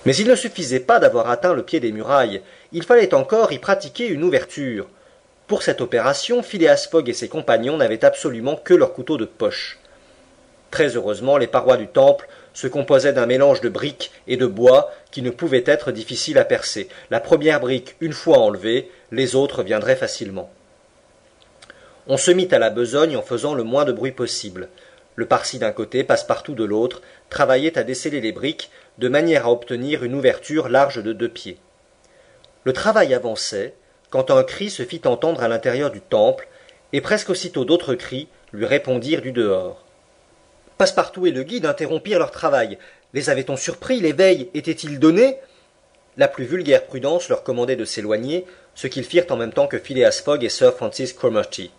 Mais il ne suffisait pas d'avoir atteint le pied des murailles, il fallait encore y pratiquer une ouverture. Pour cette opération, Phileas Fogg et ses compagnons n'avaient absolument que leur couteau de poche. Très heureusement, les parois du temple se composaient d'un mélange de briques et de bois qui ne pouvait être difficile à percer. La première brique, une fois enlevée, les autres viendraient facilement. On se mit à la besogne en faisant le moins de bruit possible. Le Parsi d'un côté, Passepartout de l'autre, travaillait à desceller les briques de manière à obtenir une ouverture large de 2 pieds. Le travail avançait quand un cri se fit entendre à l'intérieur du temple, et presque aussitôt d'autres cris lui répondirent du dehors. Passepartout et le guide interrompirent leur travail. Les avait-on surpris? L'éveil était-il donné? La plus vulgaire prudence leur commandait de s'éloigner, ce qu'ils firent en même temps que Phileas Fogg et Sir Francis Cromarty.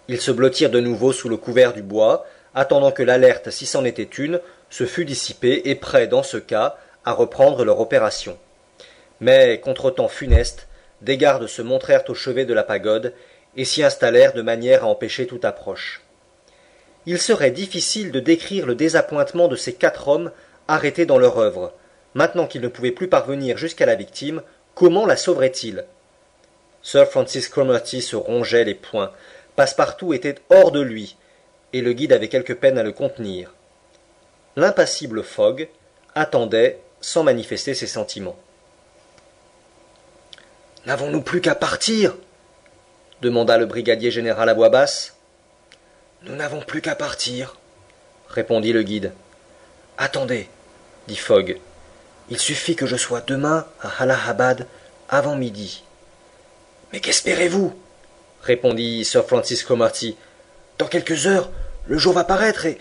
Ils se blottirent de nouveau sous le couvert du bois, attendant que l'alerte, si c'en était une, se fût dissipée et prêts, dans ce cas, à reprendre leur opération. Mais, contretemps funeste, des gardes se montrèrent au chevet de la pagode et s'y installèrent de manière à empêcher toute approche. Il serait difficile de décrire le désappointement de ces 4 hommes arrêtés dans leur œuvre. Maintenant qu'ils ne pouvaient plus parvenir jusqu'à la victime, comment la sauveraient-ils? Sir Francis Cromarty se rongeait les poings. Passepartout était hors de lui, et le guide avait quelque peine à le contenir. L'impassible Fogg attendait sans manifester ses sentiments. « N'avons-nous plus qu'à partir » demanda le brigadier général à voix basse. « Nous n'avons plus qu'à partir » répondit le guide. « Attendez, » dit Fogg. « Il suffit que je sois demain à Allahabad avant midi. »« Mais qu'espérez-vous » répondit Sir Francis Cromarty. « Dans quelques heures, le jour va paraître et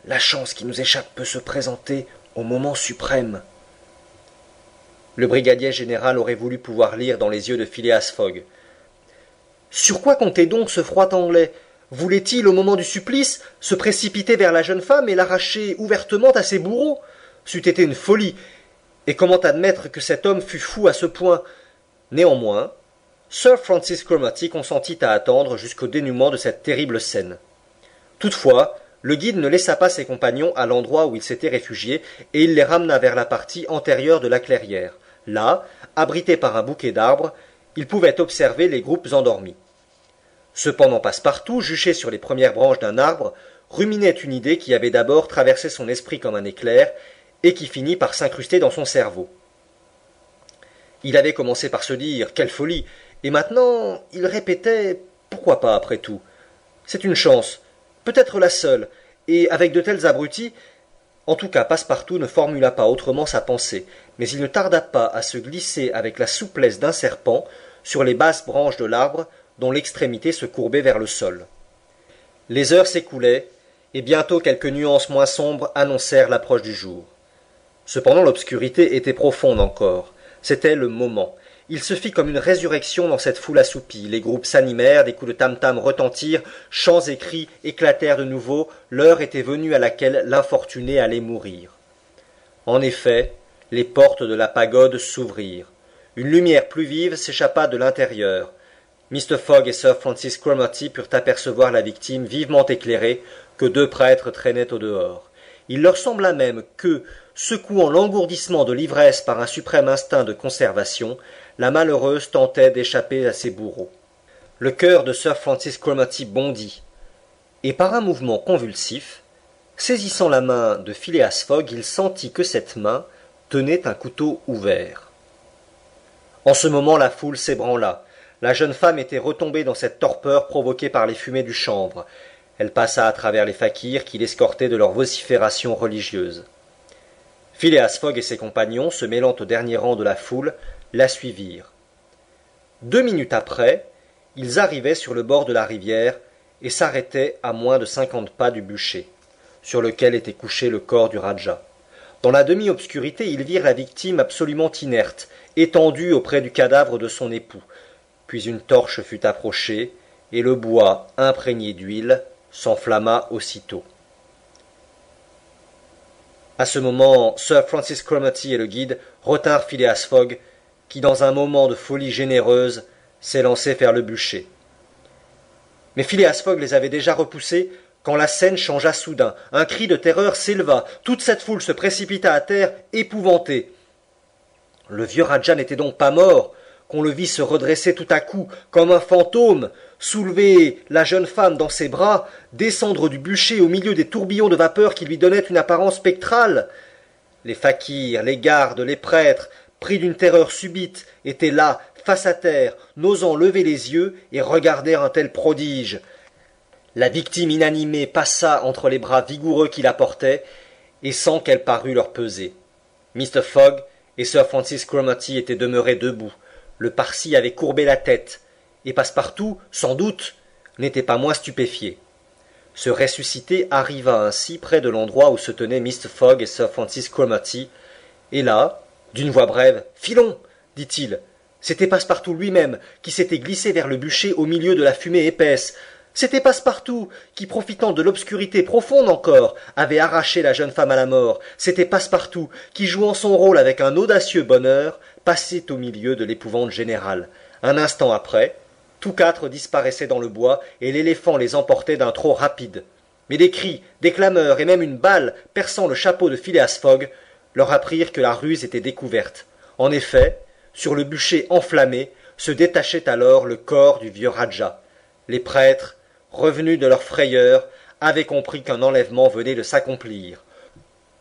la chance qui nous échappe peut se présenter au moment suprême. » Le brigadier général aurait voulu pouvoir lire dans les yeux de Phileas Fogg. Sur quoi comptait donc ce froid anglais? Voulait-il, au moment du supplice, se précipiter vers la jeune femme et l'arracher ouvertement à ses bourreaux? C'eût été une folie, et comment admettre que cet homme fût fou à ce point? Néanmoins, Sir Francis Cromarty consentit à attendre jusqu'au dénouement de cette terrible scène. Toutefois, le guide ne laissa pas ses compagnons à l'endroit où ils s'étaient réfugiés, et il les ramena vers la partie antérieure de la clairière. Là, abrités par un bouquet d'arbres, ils pouvaient observer les groupes endormis. Cependant Passepartout, juché sur les premières branches d'un arbre, ruminait une idée qui avait d'abord traversé son esprit comme un éclair, et qui finit par s'incruster dans son cerveau. Il avait commencé par se dire « Quelle folie !» et maintenant il répétait « Pourquoi pas, après tout? C'est une chance, peut-être la seule, et avec de tels abrutis… » En tout cas, Passepartout ne formula pas autrement sa pensée, mais il ne tarda pas à se glisser avec la souplesse d'un serpent sur les basses branches de l'arbre dont l'extrémité se courbait vers le sol. Les heures s'écoulaient, et bientôt quelques nuances moins sombres annoncèrent l'approche du jour. Cependant l'obscurité était profonde encore. C'était le moment. Il se fit comme une résurrection dans cette foule assoupie. Les groupes s'animèrent, des coups de tam-tam retentirent, chants et cris éclatèrent de nouveau. L'heure était venue à laquelle l'infortuné allait mourir. En effet, les portes de la pagode s'ouvrirent. Une lumière plus vive s'échappa de l'intérieur. Mr. Fogg et Sir Francis Cromarty purent apercevoir la victime vivement éclairée que 2 prêtres traînaient au dehors. Il leur sembla même que, secouant l'engourdissement de l'ivresse par un suprême instinct de conservation, la malheureuse tentait d'échapper à ses bourreaux. Le cœur de Sir Francis Cromarty bondit, et par un mouvement convulsif, saisissant la main de Phileas Fogg, il sentit que cette main tenait un couteau ouvert. En ce moment, la foule s'ébranla. La jeune femme était retombée dans cette torpeur provoquée par les fumées du chanvre. Elle passa à travers les fakirs qui l'escortaient de leurs vociférations religieuses. Phileas Fogg et ses compagnons, se mêlant au dernier rang de la foule, la suivirent. 2 minutes après, ils arrivaient sur le bord de la rivière et s'arrêtaient à moins de 50 pas du bûcher, sur lequel était couché le corps du Rajah. Dans la demi-obscurité, ils virent la victime absolument inerte, étendue auprès du cadavre de son époux. Puis une torche fut approchée, et le bois, imprégné d'huile, s'enflamma aussitôt. À ce moment, Sir Francis Cromarty et le guide retinrent Phileas Fogg, qui, dans un moment de folie généreuse, s'élançait vers le bûcher. Mais Phileas Fogg les avait déjà repoussés quand la scène changea soudain. Un cri de terreur s'éleva. Toute cette foule se précipita à terre, épouvantée. Le vieux Raja n'était donc pas mort, qu'on le vit se redresser tout à coup, comme un fantôme, soulever la jeune femme dans ses bras, descendre du bûcher au milieu des tourbillons de vapeur qui lui donnaient une apparence spectrale. Les fakirs, les gardes, les prêtres, pris d'une terreur subite, étaient là, face à terre, n'osant lever les yeux et regarder un tel prodige. La victime inanimée passa entre les bras vigoureux qui la portaient, et sans qu'elle parût leur peser. Mr. Fogg et Sir Francis Cromarty étaient demeurés debout. Le Parsi avait courbé la tête, et Passepartout, sans doute, n'était pas moins stupéfié. Ce ressuscité arriva ainsi près de l'endroit où se tenaient Mr. Fogg et Sir Francis Cromarty, et là, d'une voix brève, « Filons !» dit-il. C'était Passepartout lui-même qui s'était glissé vers le bûcher au milieu de la fumée épaisse. C'était Passepartout qui, profitant de l'obscurité profonde encore, avait arraché la jeune femme à la mort. C'était Passepartout qui, jouant son rôle avec un audacieux bonheur, passait au milieu de l'épouvante générale. Un instant après, tous quatre disparaissaient dans le bois et l'éléphant les emportait d'un trot rapide. Mais des cris, des clameurs et même une balle perçant le chapeau de Phileas Fogg leur apprirent que la ruse était découverte. En effet, sur le bûcher enflammé, se détachait alors le corps du vieux Raja. Les prêtres, revenus de leur frayeur, avaient compris qu'un enlèvement venait de s'accomplir.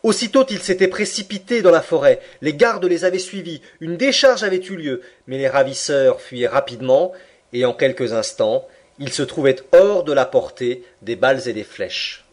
Aussitôt ils s'étaient précipités dans la forêt, les gardes les avaient suivis, une décharge avait eu lieu, mais les ravisseurs fuyaient rapidement, et en quelques instants, ils se trouvaient hors de la portée des balles et des flèches.